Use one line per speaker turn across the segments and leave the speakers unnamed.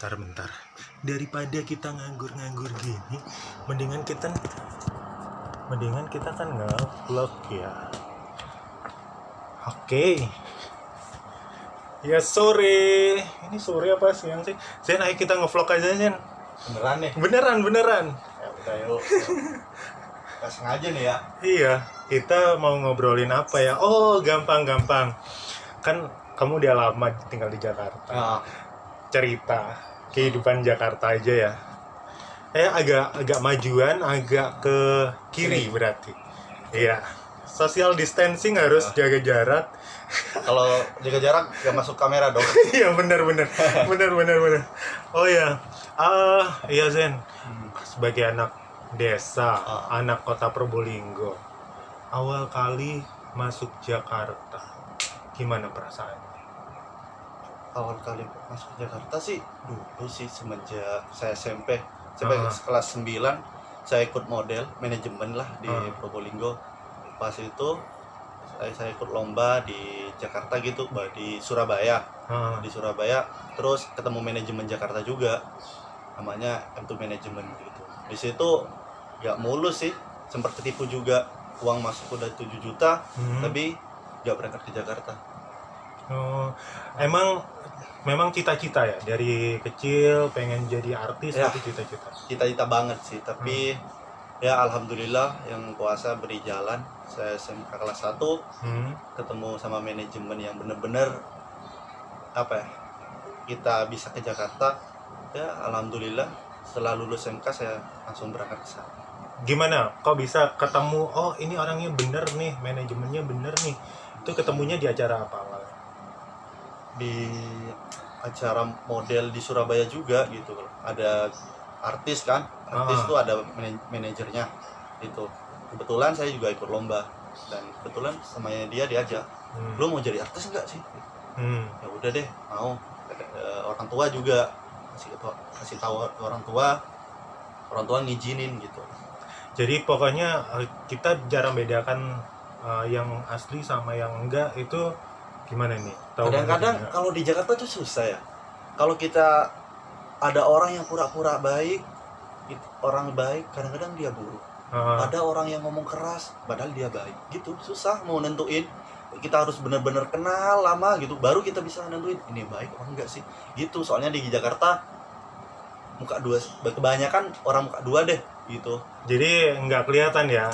bentar. Daripada kita nganggur-nganggur gini, mendingan kita kan nge-vlog ya. Oke. Ya sore. Ini sore apa siang sih? Zen, ayo kita nge-vlog aja, Zen.
Beneran nih?
Beneran.
Ya udah yuk. Gak sengaja nih ya.
Iya, kita mau ngobrolin apa ya? Oh, gampang. Kan kamu udah lama tinggal di Jakarta.
Nah,
Cerita kehidupan Jakarta aja ya. Agak majuan, agak ke kiri berarti. Iya. Social distancing harus jaga jarak.
kalau jaga jarak gak masuk kamera dong.
Iya benar. Oh ya. Iya Zen. Sebagai anak desa, anak kota Probolinggo. Awal kali masuk Jakarta. Gimana perasaannya?
Awal kali masuk Jakarta sih dulu sih semenjak saya SMP kelas 9 saya ikut model manajemen lah di Probolinggo. Pas itu saya ikut lomba di Jakarta gitu, di Surabaya. Di Surabaya terus ketemu manajemen Jakarta juga. Namanya M2 Management gitu. Di situ gak mulus sih, sempat ketipu juga. Uang masuk udah 7 juta, tapi gak berangkat ke Jakarta.
Oh, memang cita-cita ya dari kecil pengen jadi artis
Ya,
itu cita-cita.
Cita-cita banget sih, tapi ya alhamdulillah yang kuasa beri jalan. Saya SMK kelas 1 ketemu sama manajemen yang bener-bener kita bisa ke Jakarta. Ya alhamdulillah setelah lulus SMK saya langsung berangkat ke sana.
Gimana kok bisa ketemu, oh ini orangnya bener nih, manajemennya bener nih? Itu ketemunya di acara apa awalnya?
Di acara model di Surabaya juga gitu. Ada artis kan, tuh ada manajernya itu. Kebetulan saya juga ikut lomba dan kebetulan sama dia diajak, lu mau jadi artis enggak sih? Ya udah deh, mau. Orang tua juga kasih tahu orang tua ngizinin gitu.
Jadi pokoknya kita jarang bedakan yang asli sama yang enggak itu gimana nih?
Kadang-kadang kalau di Jakarta tuh susah ya. Kalau kita ada orang yang pura-pura baik, orang baik kadang-kadang dia buruk. Ada orang yang ngomong keras padahal dia baik. Gitu, susah mau nentuin. Kita harus benar-benar kenal lama gitu baru kita bisa nentuin ini baik apa enggak sih. Gitu, soalnya di Jakarta muka dua, kebanyakan orang muka dua deh gitu.
Jadi nggak kelihatan ya.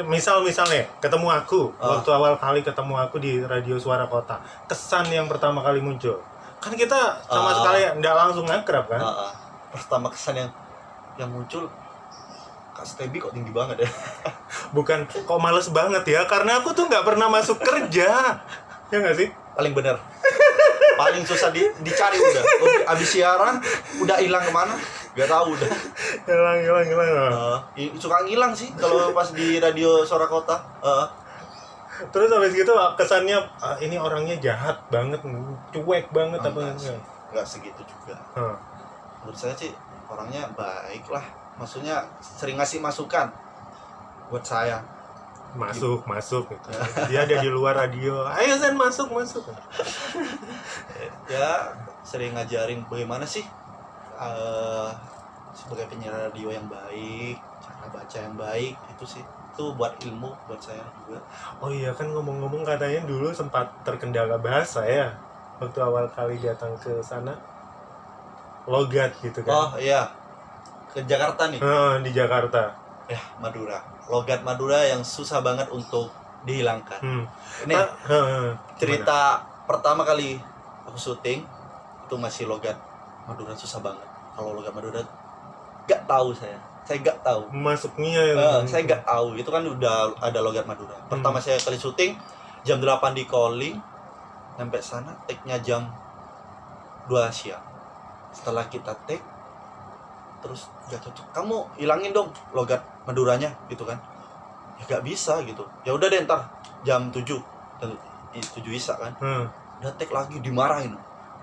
Misal nih ketemu aku waktu awal kali ketemu aku di Radio Suara Kota, kesan yang pertama kali muncul kan kita sama sekali nggak langsung akrab kan.
Pertama kesan yang muncul, Kak Stebi kok tinggi banget ya.
Bukan kok males banget ya, karena aku tuh nggak pernah masuk kerja. Ya nggak sih?
Paling bener. Paling susah dicari udah. Abis siaran udah hilang kemana? Gak tahu udah.
Hilang.
Suka ngilang sih kalau pas di Radio Suara Kota.
Terus habis gitu kesannya ini orangnya jahat banget, cuek banget apa enggak?
Enggak segitu juga. Menurut saya sih orangnya baik lah. Maksudnya sering ngasih masukan buat saya. Masuk
gitu. Dia ada di luar radio. Ayo Zen masuk.
Ya sering ngajarin bagaimana sih sebagai penyiar radio yang baik, cara baca yang baik, itu sih. Itu buat ilmu buat saya juga.
Oh iya kan, ngomong-ngomong katanya dulu sempat terkendala bahasa ya waktu awal kali datang ke sana, logat gitu kan.
Oh iya, ke Jakarta nih.
Di Jakarta
ya, Madura, logat Madura yang susah banget untuk dihilangkan. Ini cerita pertama kali aku syuting itu masih logat Madura, susah banget. Kalau logat Madura gak tahu saya gak tahu
masuknya
saya gak tahu, itu kan udah ada logat Madura. Pertama saya kali syuting jam 8 di calling, sampai sana take-nya jam 2 siang. Setelah kita take terus gak cocok, kamu hilangin dong logat Maduranya gitu kan. Ya gak bisa gitu, ya udah deh ntar jam 7 Isak kan. Udah take lagi dimarahin,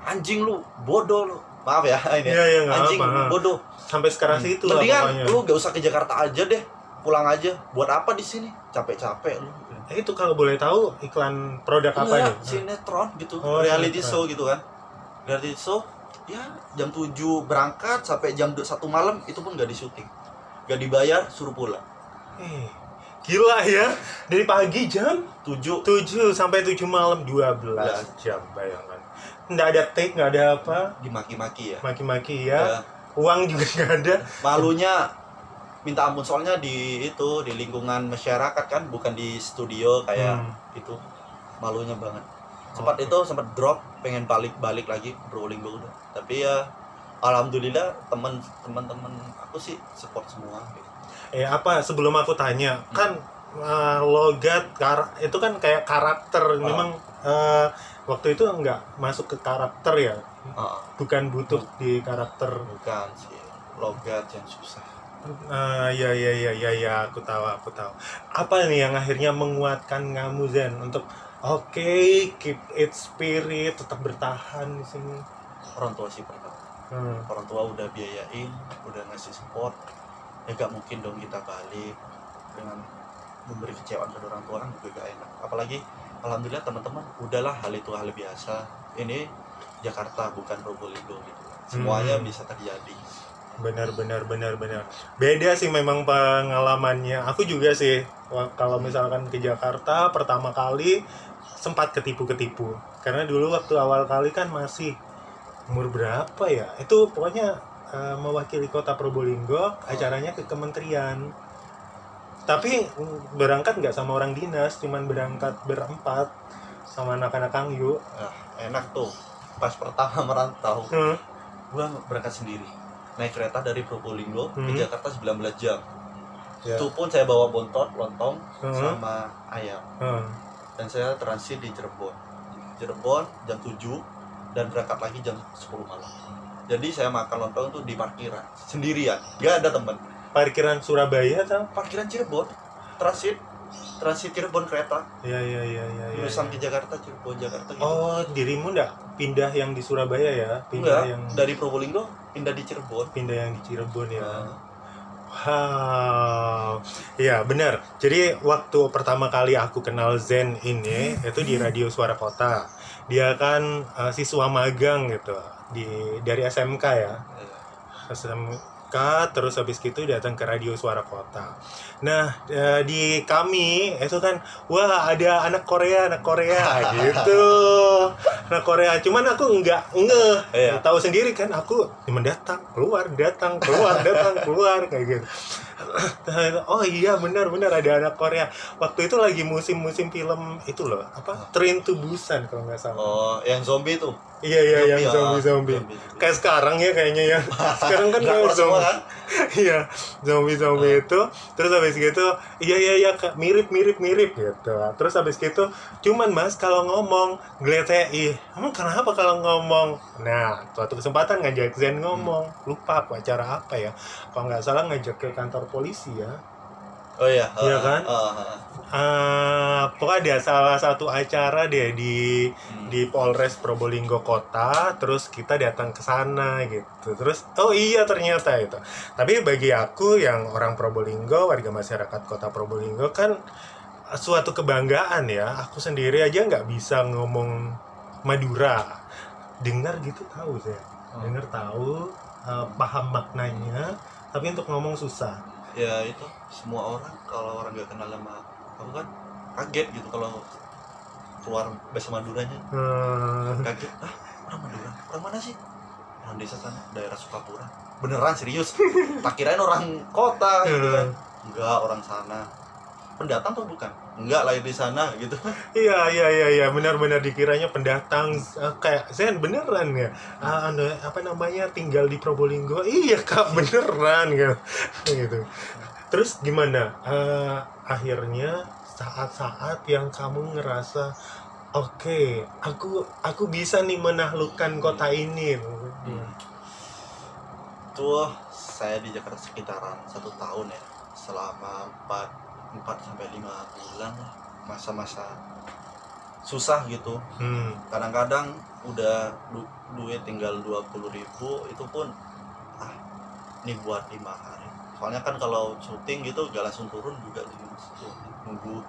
anjing lu, bodoh lu, maaf ya ini anjing bodoh.
Sampai sekarang sih itu
mendingan lu gak usah ke Jakarta aja deh, pulang aja, buat apa di sini capek-capek lu.
Itu kalau boleh tahu iklan produk apa nih?
Sinetron gitu,
reality
show gitu kan. Reality show ya jam 7 berangkat sampai jam 1 malam itu pun gak di syuting, gak dibayar, suruh pulang.
Gila ya, dari pagi jam
7
sampai 7 malam 12 jam, bayangkan. Nggak ada take, nggak ada apa.
Dimaki-maki ya.
Maki-maki ya. Uang juga nggak ada.
Malunya minta ampun, soalnya di lingkungan masyarakat kan, bukan di studio kayak itu. Malunya banget. Sempat drop, pengen balik lagi Probolinggo udah. Tapi ya alhamdulillah teman-teman aku sih support semua gitu.
Sebelum aku tanya, kan logat itu kan kayak karakter, memang waktu itu nggak masuk ke karakter ya, bukan butuh di karakter.
Bukan sih, logat yang susah.
Ya, aku tahu. Apa nih yang akhirnya menguatkan kamu Zen untuk keep it spirit, tetap bertahan di sini?
Orang tua sih pertama. Orang tua udah biayain, udah ngasih support. Ya gak mungkin dong kita balik dengan memberi kecewaan pada orang tua, kan juga gak enak. Apalagi alhamdulillah teman-teman udahlah, hal itu hal biasa. Ini Jakarta bukan Probolinggo gitu. Semuanya bisa terjadi.
Benar. Beda sih memang pengalamannya. Aku juga sih kalau misalkan ke Jakarta pertama kali sempat ketipu. Karena dulu waktu awal kali kan masih umur berapa ya? Itu pokoknya mewakili kota Probolinggo, acaranya ke kementerian. Tapi berangkat nggak sama orang dinas, cuman berangkat berempat sama anak-anak Kangyu.
Enak tuh. Pas pertama merantau, gua berangkat sendiri. Naik kereta dari Probolinggo ke Jakarta 19 jam. Itu pun saya bawa lontong sama ayam. Dan saya transit di Cirebon jam 7 dan berangkat lagi jam 10 malam. Jadi saya makan lontong tuh di parkiran sendirian, gak ada temen.
Parkiran Surabaya atau
parkiran Cirebon, transit Cirebon kereta.
Iya.
Jurusan ke Jakarta, Cirebon Jakarta gitu.
Oh, dirimu nggak pindah yang di Surabaya ya?
Enggak, yang dari Probolinggo pindah di Cirebon.
Pindah yang di Cirebon ya. Wow, ya benar. Jadi waktu pertama kali aku kenal Zen ini itu di Radio Suara Kota. Dia kan siswa magang gitu dari SMK ya. SMK, terus habis gitu datang ke Radio Suara Kota. Nah, di kami itu kan wah ada anak Korea gitu. Anak Korea, cuman aku nggak tahu sendiri kan, aku cuma datang keluar kayak gitu. Oh iya benar ada anak Korea. Waktu itu lagi musim film itu loh, Train to Busan kalau nggak salah.
Oh, yang zombie tuh.
Iya, yang zombie. Kayak sekarang ya kayaknya ya. Sekarang kan kayak zombie. Iya, zombie itu. Terus habis gitu, iya mirip gitu. Terus habis gitu, cuman Mas kalau ngomong ngeliatnya, emang kenapa kalau ngomong? Nah, suatu kesempatan ngajak Zen ngomong. Lupa aku acara apa ya. Kalau nggak salah ngajak ke kantor polisi ya.
Oh iya.
Iya kan? Pokoknya ada salah satu acara deh di Polres Probolinggo Kota, terus kita datang ke sana gitu. Terus ternyata itu. Tapi bagi aku yang orang Probolinggo, warga masyarakat Kota Probolinggo kan suatu kebanggaan ya. Aku sendiri aja nggak bisa ngomong Madura. Dengar gitu tahu saya. Dengar tahu, paham maknanya, tapi untuk ngomong susah.
Ya itu semua orang, kalau orang nggak kenal sama aku kan kaget gitu kalau keluar bahasa Maduranya. Kaget, orang Madura, orang mana sih? Orang desa sana, daerah Sukapura. Beneran serius? Tak kirain orang kota gitu kan. Enggak, orang sana. Pendatang tuh bukan? Enggak, lahir di sana gitu.
Iya, benar-benar dikiranya pendatang. Kayak saya beneran ya. Tinggal di Probolinggo. Iya Kak, beneran gitu. Terus gimana? Akhirnya saat-saat yang kamu ngerasa aku bisa nih menaklukkan kota ini.
Tuh saya di Jakarta sekitaran 1 tahun ya, selama 4 sampai 5 bulan lah, masa-masa susah gitu. Kadang-kadang udah duit tinggal 20.000, itu pun ini buat 5 hari. Soalnya kan kalau syuting gitu gak langsung turun juga, nunggu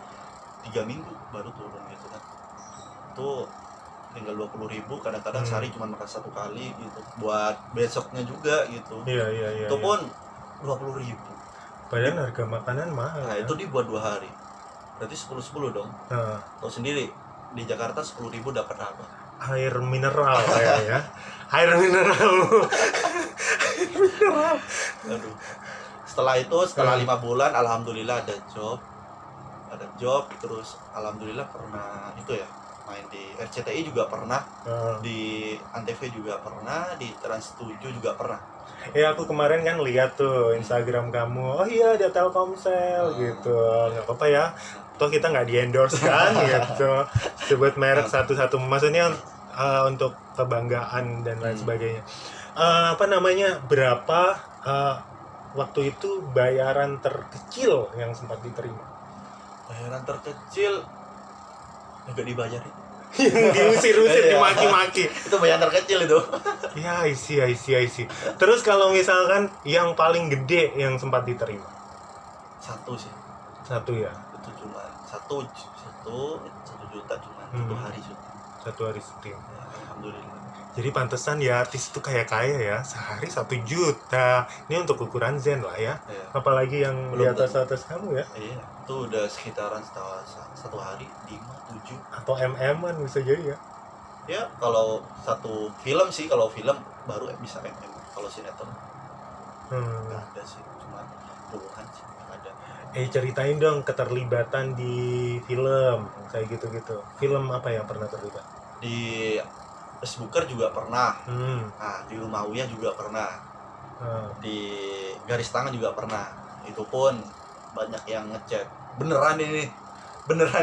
3 minggu baru turun gitu kan. Tuh tinggal 20.000, kadang-kadang sehari cuma makan 1 kali gitu buat besoknya juga gitu.
Iya.
Itu pun 20.000.
Padahal harga makanan mahal.
Nah itu dibuat 2 hari, berarti 10 dong. Tahu sendiri di Jakarta 10.000 dapat apa?
Air mineral kayaknya. Air mineral.
Aduh. Setelah 5 bulan alhamdulillah ada job, terus alhamdulillah pernah itu ya main di RCTI juga pernah, di Antv juga pernah, di Trans 7 juga pernah.
Aku kemarin kan lihat tuh Instagram kamu, oh iya ada Telkomsel gitu, nggak apa-apa ya, toh kita nggak di endorse kan gitu, sebut merek satu-satu, maksudnya untuk kebanggaan dan lain sebagainya. Berapa waktu itu bayaran terkecil yang sempat diterima?
Bayaran terkecil nggak dibayarin.
Yang diusir-usir, dimaki-maki.
Itu bayaran terkecil itu.
Ya, I see. Terus kalau misalkan yang paling gede yang sempat diterima?
1 sih.
1 ya?
Itu cuma 1 juta cuma 1 hari syuting.
1 hari syuting.
Ya, alhamdulillah.
Jadi pantesan ya artis itu kaya-kaya ya, sehari 1 juta. Ini untuk ukuran Zen lah ya. Apalagi yang di atas kamu ya.
Iya, itu udah sekitaran 1 hari 5, 7
atau MM-an bisa jadi ya.
Ya, kalau satu film sih, kalau film baru bisa MM. Kalau sinetron nggak ada sih, cuma puluhan sih ada.
Ceritain dong keterlibatan di film kayak gitu-gitu. Film apa yang pernah terlibat?
Di Facebooker juga pernah. Nah, di Rumah Uya juga pernah. Di Garis Tangan juga pernah. Itu pun banyak yang ngechat. Beneran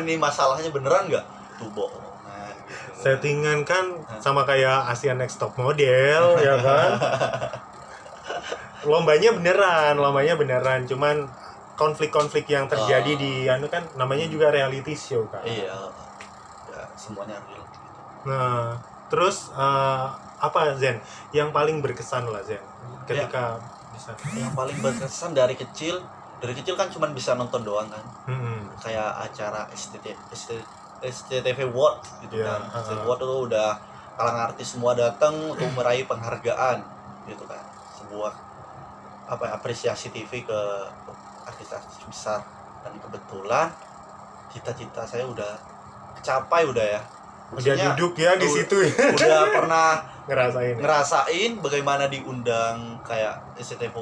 ini masalahnya beneran nggak? Itu bohongan gitu.
Settingan kan sama kayak Asian Next Top Model ya kan? Lombanya beneran, cuman konflik-konflik yang terjadi di kan namanya juga reality show kan.
Iya. Ya, semuanya real gitu.
Nah, terus apa Zen yang paling berkesan lah Zen ketika bisa?
Yang paling berkesan dari kecil kan cuma bisa nonton doang kan. Kayak acara SCTV World gitu kan. SCTV World itu udah kalangan artis semua datang untuk meraih penghargaan gitu kan. Sebuah apresiasi TV ke artis-artis besar, dan kebetulan cita-cita saya udah kecapai ya.
Maksudnya, udah duduk ya di situ ya.
Udah pernah
ngerasain
bagaimana diundang kayak SCTV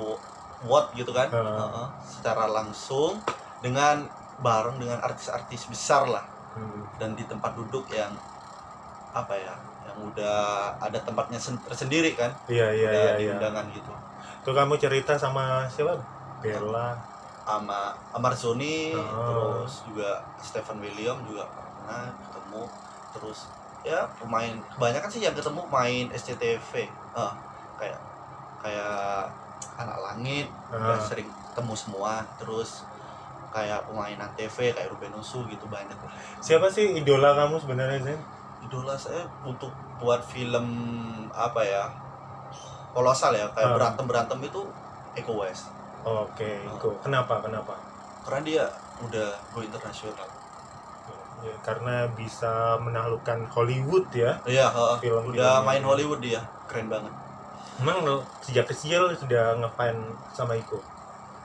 World gitu kan. Secara langsung bareng dengan artis-artis besar lah. Dan di tempat duduk yang yang udah ada tempatnya tersendiri kan.
Iya.
Di undangan gitu.
Tuh kamu cerita sama siapa? Bella
sama Amarzoni, terus juga Stephen William juga pernah ketemu. Terus ya pemain kebanyakan sih yang ketemu main SCTV, kayak Anak Langit udah sering ketemu semua. Terus kayak pemain Antv kayak Ruben Onsu gitu banyak lah.
Siapa sih idola kamu sebenarnya Zen?
Idola saya untuk buat film kolosal ya, kayak berantem itu Eko Uwais.
Oke, Eko. Kenapa?
Karena dia udah go internasional.
Ya, karena bisa menaklukkan Hollywood ya.
Iya, udah main Hollywood dia, keren banget.
Emang lo sejak kecil sudah ngefans sama Iko?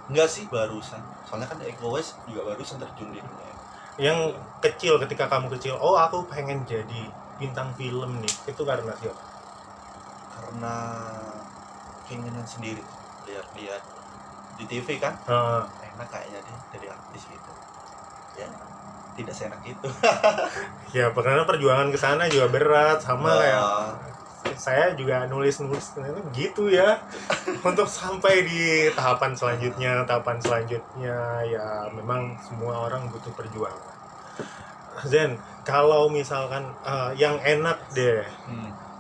Enggak sih, barusan. Soalnya kan Eko Uwais juga barusan terjun di dunia.
Yang kecil, ketika kamu kecil, oh aku pengen jadi bintang film nih, itu karena siapa?
Karena keinginan sendiri, lihat di TV kan, enak kayaknya dia jadi artis gitu. Ya, tidak seenak itu.
Ya, karena perjuangan ke sana juga berat, sama kayak saya juga nulis gitu ya. Untuk sampai di tahapan selanjutnya ya memang semua orang butuh perjuangan. Zen, kalau misalkan yang enak deh,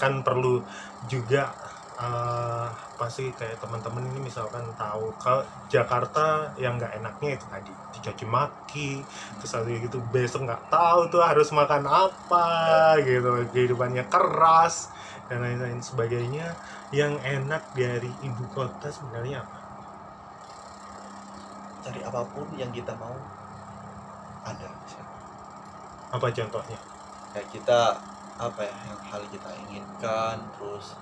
kan perlu juga pasti kayak teman-teman ini misalkan tahu kalau Jakarta yang nggak enaknya itu tadi dicaci maki, terus gitu besok nggak tahu tuh harus makan apa gitu, kehidupannya keras dan lain-lain sebagainya. Yang enak dari ibu kota sebenarnya apa?
Cari apapun yang kita mau ada.
Apa contohnya?
Kayak kita apa ya yang hal kita inginkan, terus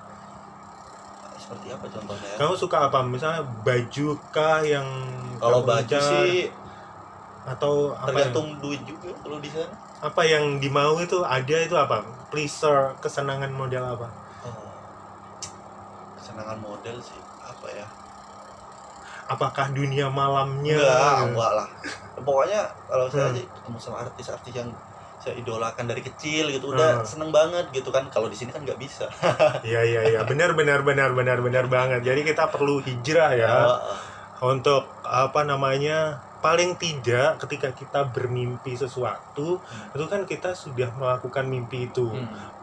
seperti apa contohnya ya?
Kamu suka apa? Misalnya baju kah yang
Kalau
kamu
baju
incar?
sih
Atau apa
tergantung duit juga kalau di sana.
apa yang dimau itu ada itu apa? Pleasure, kesenangan model apa?
Oh, kesenangan model sih apa ya?
Apakah dunia malamnya?
Enggak lah. Pokoknya kalau saya sih ketemu sama artis-artis yang saya idolakan dari kecil gitu, udah seneng banget gitu kan. Kalau di sini kan nggak bisa.
Iya, benar banget. Jadi kita perlu hijrah ya untuk apa namanya, paling tidak ketika kita bermimpi sesuatu itu kan kita sudah melakukan mimpi itu.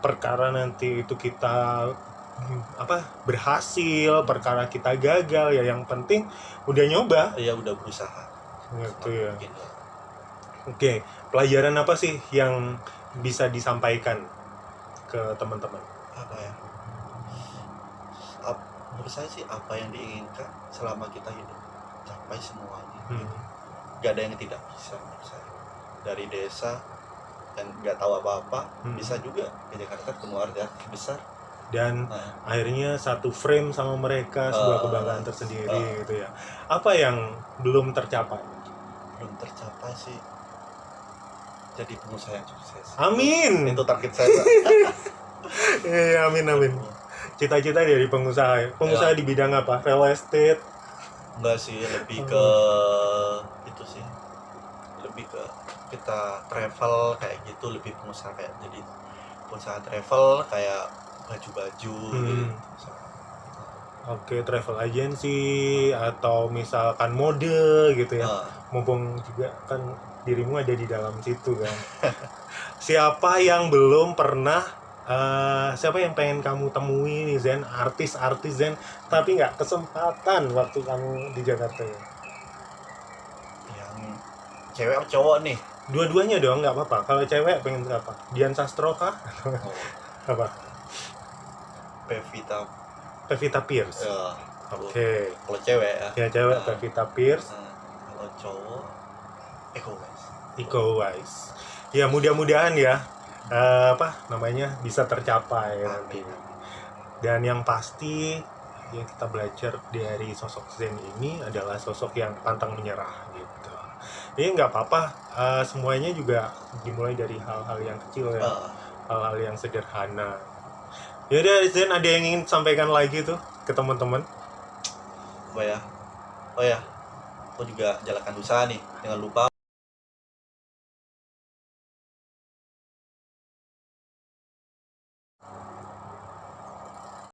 Perkara nanti itu kita berhasil, perkara kita gagal ya yang penting udah nyoba.
Ya udah berusaha.
Gitu ya. Oke, pelajaran apa sih yang bisa disampaikan ke teman-teman?
Apa ya? Menurut saya sih apa yang diinginkan selama kita hidup capai semuanya. Gak ada yang tidak bisa menurut saya. Dari desa yang nggak tahu apa-apa bisa juga ke Jakarta ketemu artis besar
dan akhirnya satu frame sama mereka, sebuah kebanggaan tersendiri gitu ya. Apa yang belum tercapai?
Belum tercapai sih jadi pengusaha yang sukses.
Amin.
Itu target saya.
Iya, amin. Cita-cita dari pengusaha di bidang apa? Real estate?
Enggak sih, lebih ke itu sih. Lebih ke kita travel kayak gitu, lebih pengusaha kayak jadi pengusaha travel kayak baju-baju gitu.
Oke, travel agency atau misalkan mode gitu ya. Mumpung juga kan dirimu ada di dalam situ kan. Siapa yang belum pernah siapa yang pengen kamu temui nih Zen, artis Zen, tapi nggak kesempatan waktu kamu di Jakarta ya?
Yang cewek atau cowok nih?
Dua-duanya dong, nggak apa-apa. Kalau cewek pengen siapa? Dian Sastro kah? Apa? Pevita Pierce. Oke.
Kalau cewek ya?
Ya cewek Pevita Pierce.
Kalau cowok
Iko Uwais. Ya mudah-mudahan ya bisa tercapai nanti. Dan yang pasti yang kita belajar dari sosok Zen ini adalah sosok yang pantang menyerah gitu. Ini nggak apa-apa, semuanya juga dimulai dari hal-hal yang kecil ya, hal-hal yang sederhana. Yaudah Zen, ada yang ingin sampaikan lagi tuh ke teman-teman?
Oh ya, aku juga jalankan usaha nih, jangan lupa